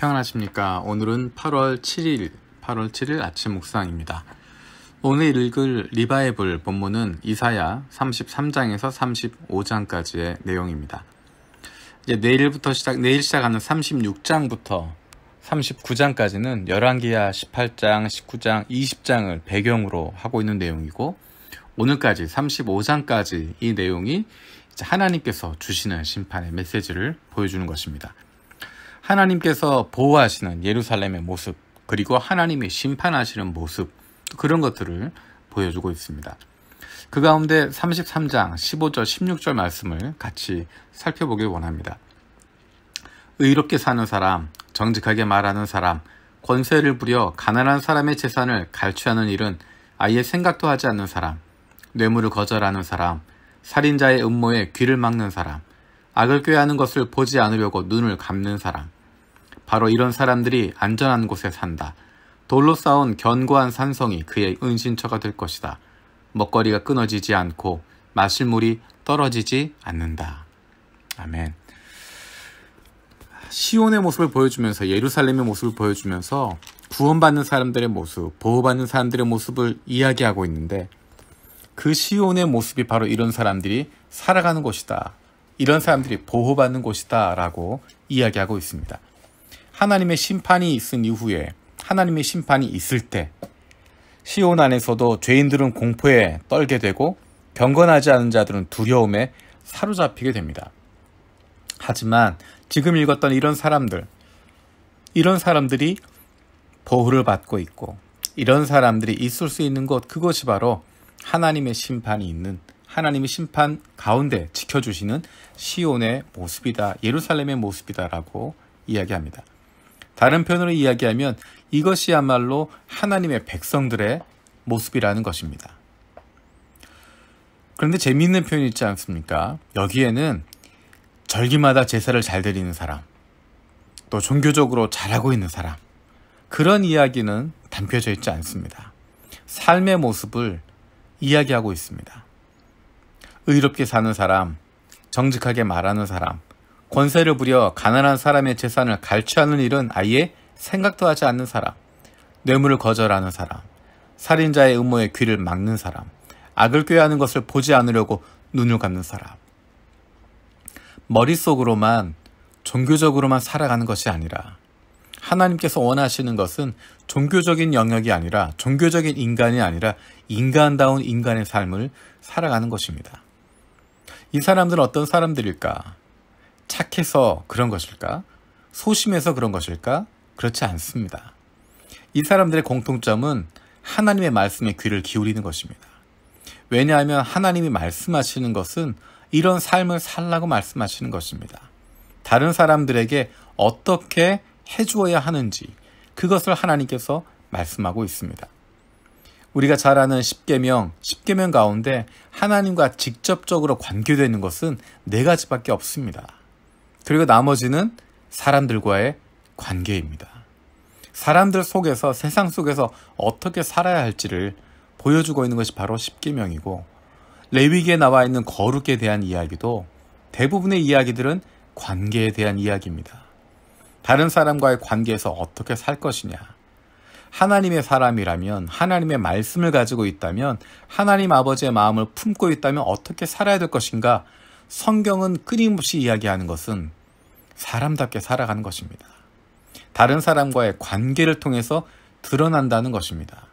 평안하십니까? 오늘은 8월 7일 아침 묵상입니다. 오늘 읽을 리바이블 본문은 이사야 33장에서 35장까지의 내용입니다. 이제 내일 시작하는 36장부터 39장까지는 열왕기하 18장, 19장, 20장을 배경으로 하고 있는 내용이고, 오늘까지 35장까지 이 내용이 이제 하나님께서 주시는 심판의 메시지를 보여주는 것입니다. 하나님께서 보호하시는 예루살렘의 모습, 그리고 하나님이 심판하시는 모습, 그런 것들을 보여주고 있습니다. 그 가운데 33장 15절 16절 말씀을 같이 살펴보길 원합니다. 의롭게 사는 사람, 정직하게 말하는 사람, 권세를 부려 가난한 사람의 재산을 갈취하는 일은 아예 생각도 하지 않는 사람, 뇌물을 거절하는 사람, 살인자의 음모에 귀를 막는 사람, 악을 꾀하는 것을 보지 않으려고 눈을 감는 사람, 바로 이런 사람들이 안전한 곳에 산다. 돌로 쌓은 견고한 산성이 그의 은신처가 될 것이다. 먹거리가 끊어지지 않고 마실 물이 떨어지지 않는다. 아멘. 시온의 모습을 보여주면서, 예루살렘의 모습을 보여주면서 구원받는 사람들의 모습, 보호받는 사람들의 모습을 이야기하고 있는데, 그 시온의 모습이 바로 이런 사람들이 살아가는 곳이다, 이런 사람들이 보호받는 곳이다 라고 이야기하고 있습니다. 하나님의 심판이 있은 이후에, 하나님의 심판이 있을 때 시온 안에서도 죄인들은 공포에 떨게 되고 경건하지 않은 자들은 두려움에 사로잡히게 됩니다. 하지만 지금 읽었던 이런 사람들이 보호를 받고 있고, 이런 사람들이 있을 수 있는 곳, 그것이 바로 하나님의 심판이 있는, 하나님의 심판 가운데 지켜주시는 시온의 모습이다, 예루살렘의 모습이다라고 이야기합니다. 다른 표현으로 이야기하면 이것이야말로 하나님의 백성들의 모습이라는 것입니다. 그런데 재미있는 표현이 있지 않습니까? 여기에는 절기마다 제사를 잘 드리는 사람, 또 종교적으로 잘하고 있는 사람, 그런 이야기는 담겨져 있지 않습니다. 삶의 모습을 이야기하고 있습니다. 의롭게 사는 사람, 정직하게 말하는 사람, 권세를 부려 가난한 사람의 재산을 갈취하는 일은 아예 생각도 하지 않는 사람, 뇌물을 거절하는 사람, 살인자의 음모에 귀를 막는 사람, 악을 꾀하는 것을 보지 않으려고 눈을 감는 사람. 머릿속으로만, 종교적으로만 살아가는 것이 아니라, 하나님께서 원하시는 것은 종교적인 영역이 아니라, 종교적인 인간이 아니라 인간다운 인간의 삶을 살아가는 것입니다. 이 사람들은 어떤 사람들일까? 착해서 그런 것일까? 소심해서 그런 것일까? 그렇지 않습니다. 이 사람들의 공통점은 하나님의 말씀에 귀를 기울이는 것입니다. 왜냐하면 하나님이 말씀하시는 것은 이런 삶을 살라고 말씀하시는 것입니다. 다른 사람들에게 어떻게 해주어야 하는지, 그것을 하나님께서 말씀하고 있습니다. 우리가 잘 아는 10계명 가운데 하나님과 직접적으로 관계되는 것은 4가지밖에 없습니다. 그리고 나머지는 사람들과의 관계입니다. 사람들 속에서, 세상 속에서 어떻게 살아야 할지를 보여주고 있는 것이 바로 10계명이고, 레위기에 나와 있는 거룩에 대한 이야기도 대부분의 이야기들은 관계에 대한 이야기입니다. 다른 사람과의 관계에서 어떻게 살 것이냐, 하나님의 사람이라면, 하나님의 말씀을 가지고 있다면, 하나님 아버지의 마음을 품고 있다면 어떻게 살아야 될 것인가, 성경은 끊임없이 이야기하는 것은 사람답게 살아가는 것입니다. 다른 사람과의 관계를 통해서 드러난다는 것입니다.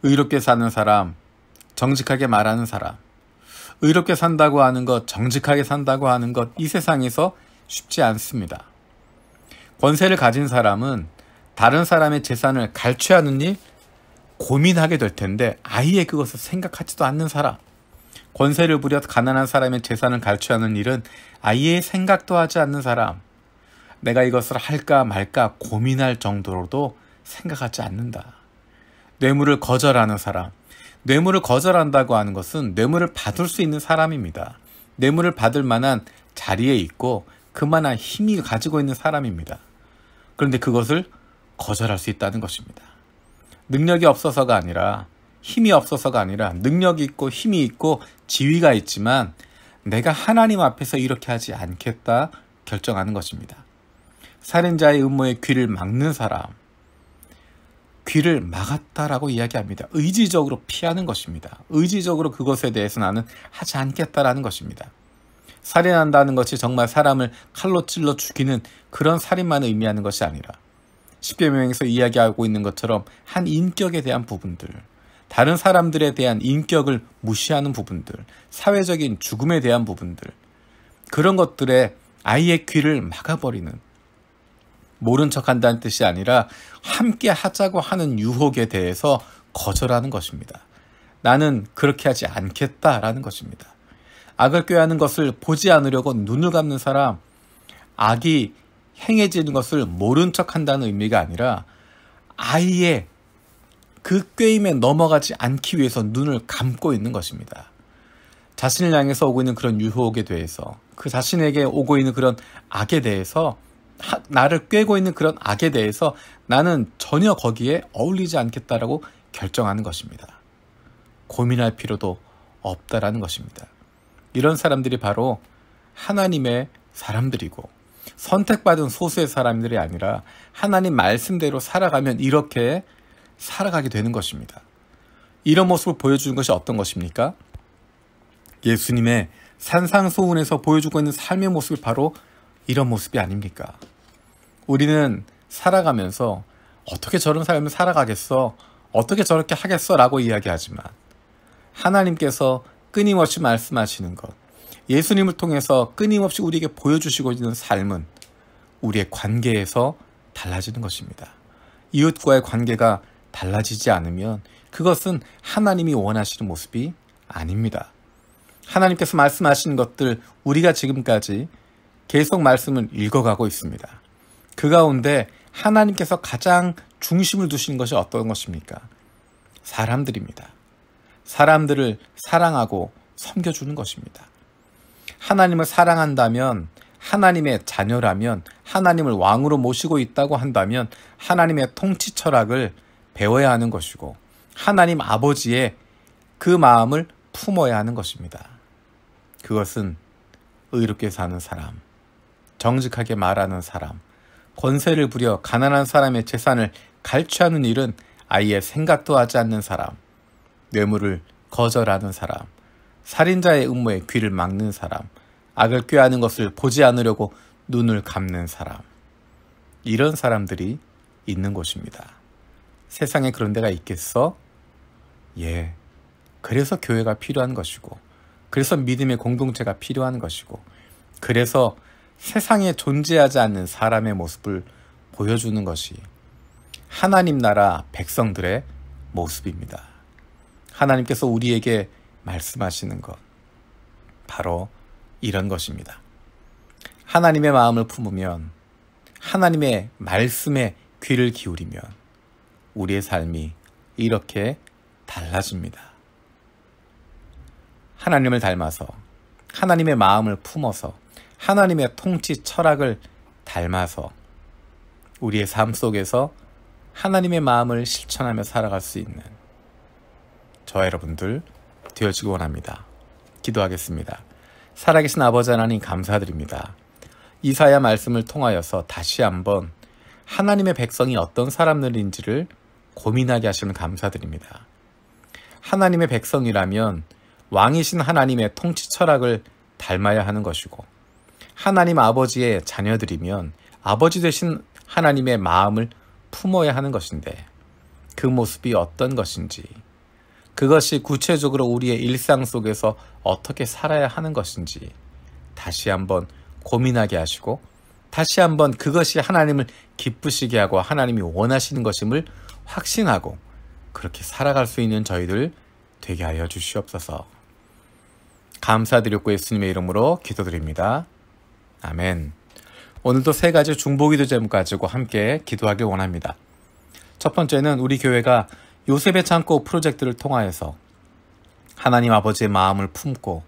의롭게 사는 사람, 정직하게 말하는 사람, 의롭게 산다고 하는 것, 정직하게 산다고 하는 것, 이 세상에서 쉽지 않습니다. 권세를 가진 사람은 다른 사람의 재산을 갈취하는 일 고민하게 될 텐데 아예 그것을 생각하지도 않는 사람, 권세를 부려 가난한 사람의 재산을 갈취하는 일은 아예 생각도 하지 않는 사람, 내가 이것을 할까 말까 고민할 정도로도 생각하지 않는다. 뇌물을 거절하는 사람, 뇌물을 거절한다고 하는 것은 뇌물을 받을 수 있는 사람입니다. 뇌물을 받을 만한 자리에 있고 그만한 힘이 가지고 있는 사람입니다. 그런데 그것을 거절할 수 있다는 것입니다. 능력이 없어서가 아니라, 힘이 없어서가 아니라, 능력이 있고 힘이 있고 지위가 있지만 내가 하나님 앞에서 이렇게 하지 않겠다 결정하는 것입니다. 살인자의 음모에 귀를 막는 사람, 귀를 막았다라고 이야기합니다. 의지적으로 피하는 것입니다. 의지적으로 그것에 대해서 나는 하지 않겠다라는 것입니다. 살인한다는 것이 정말 사람을 칼로 찔러 죽이는 그런 살인만을 의미하는 것이 아니라 십계명에서 이야기하고 있는 것처럼 한 인격에 대한 부분들, 다른 사람들에 대한 인격을 무시하는 부분들, 사회적인 죽음에 대한 부분들, 그런 것들에 아이의 귀를 막아버리는, 모른 척한다는 뜻이 아니라 함께 하자고 하는 유혹에 대해서 거절하는 것입니다. 나는 그렇게 하지 않겠다라는 것입니다. 악을 꾀하는 것을 보지 않으려고 눈을 감는 사람, 악이 행해지는 것을 모른 척한다는 의미가 아니라 아예 그 꾀임에 넘어가지 않기 위해서 눈을 감고 있는 것입니다. 자신을 향해서 오고 있는 그런 유혹에 대해서, 그 자신에게 오고 있는 그런 악에 대해서, 나를 꾀고 있는 그런 악에 대해서 나는 전혀 거기에 어울리지 않겠다라고 결정하는 것입니다. 고민할 필요도 없다라는 것입니다. 이런 사람들이 바로 하나님의 사람들이고, 선택받은 소수의 사람들이 아니라 하나님 말씀대로 살아가면 이렇게 살아가게 되는 것입니다. 이런 모습을 보여주는 것이 어떤 것입니까? 예수님의 산상수훈에서 보여주고 있는 삶의 모습이 바로 이런 모습이 아닙니까? 우리는 살아가면서 어떻게 저런 삶을 살아가겠어? 어떻게 저렇게 하겠어? 라고 이야기하지만 하나님께서 끊임없이 말씀하시는 것, 예수님을 통해서 끊임없이 우리에게 보여주시고 있는 삶은 우리의 관계에서 달라지는 것입니다. 이웃과의 관계가 달라지지 않으면 그것은 하나님이 원하시는 모습이 아닙니다. 하나님께서 말씀하시는 것들, 우리가 지금까지 계속 말씀을 읽어가고 있습니다. 그 가운데 하나님께서 가장 중심을 두시는 것이 어떤 것입니까? 사람들입니다. 사람들을 사랑하고 섬겨주는 것입니다. 하나님을 사랑한다면, 하나님의 자녀라면, 하나님을 왕으로 모시고 있다고 한다면 하나님의 통치 철학을 배워야 하는 것이고, 하나님 아버지의 그 마음을 품어야 하는 것입니다. 그것은 의롭게 사는 사람, 정직하게 말하는 사람, 권세를 부려 가난한 사람의 재산을 갈취하는 일은 아예 생각도 하지 않는 사람, 뇌물을 거절하는 사람, 살인자의 음모에 귀를 막는 사람, 악을 꾀하는 것을 보지 않으려고 눈을 감는 사람, 이런 사람들이 있는 곳입니다. 세상에 그런 데가 있겠어? 예. 그래서 교회가 필요한 것이고, 그래서 믿음의 공동체가 필요한 것이고, 그래서 세상에 존재하지 않는 사람의 모습을 보여주는 것이 하나님 나라 백성들의 모습입니다. 하나님께서 우리에게 말씀하시는 것, 바로 이런 것입니다. 하나님의 마음을 품으면, 하나님의 말씀에 귀를 기울이면 우리의 삶이 이렇게 달라집니다. 하나님을 닮아서, 하나님의 마음을 품어서, 하나님의 통치 철학을 닮아서 우리의 삶 속에서 하나님의 마음을 실천하며 살아갈 수 있는 저와 여러분들 되어지기 원합니다. 기도하겠습니다. 살아계신 아버지 하나님 감사드립니다. 이사야 말씀을 통하여서 다시 한번 하나님의 백성이 어떤 사람들인지를 고민하게 하시면 감사드립니다. 하나님의 백성이라면 왕이신 하나님의 통치 철학을 닮아야 하는 것이고, 하나님 아버지의 자녀들이면 아버지 되신 하나님의 마음을 품어야 하는 것인데, 그 모습이 어떤 것인지, 그것이 구체적으로 우리의 일상 속에서 어떻게 살아야 하는 것인지 다시 한번 고민하게 하시고, 다시 한번 그것이 하나님을 기쁘시게 하고 하나님이 원하시는 것임을 확신하고 그렇게 살아갈 수 있는 저희들 되게 하여 주시옵소서. 감사드렸고 예수님의 이름으로 기도드립니다. 아멘. 오늘도 세 가지 중보기도 제목 가지고 함께 기도하길 원합니다. 첫 번째는 우리 교회가 요셉의 창고 프로젝트를 통하여서 하나님 아버지의 마음을 품고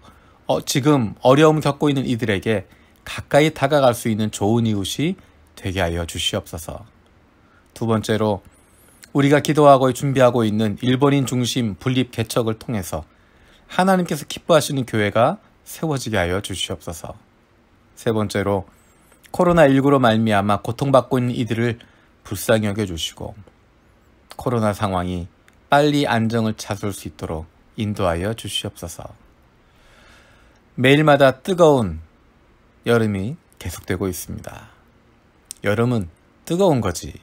지금 어려움을 겪고 있는 이들에게 가까이 다가갈 수 있는 좋은 이웃이 되게 하여 주시옵소서. 두 번째로 우리가 기도하고 준비하고 있는 일본인 중심 분립 개척을 통해서 하나님께서 기뻐하시는 교회가 세워지게 하여 주시옵소서. 세 번째로 코로나19로 말미암아 고통받고 있는 이들을 불쌍히 여겨주시고 코로나 상황이 빨리 안정을 찾을 수 있도록 인도하여 주시옵소서. 매일마다 뜨거운 여름이 계속되고 있습니다. 여름은 뜨거운 거지.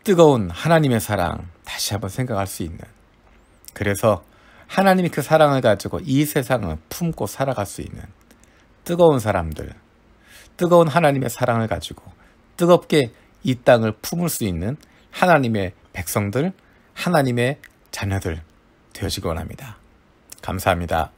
뜨거운 하나님의 사랑 다시 한번 생각할 수 있는, 그래서 하나님이 그 사랑을 가지고 이 세상을 품고 살아갈 수 있는 뜨거운 사람들, 뜨거운 하나님의 사랑을 가지고 뜨겁게 이 땅을 품을 수 있는 하나님의 백성들, 하나님의 자녀들 되어지기 원합니다. 감사합니다.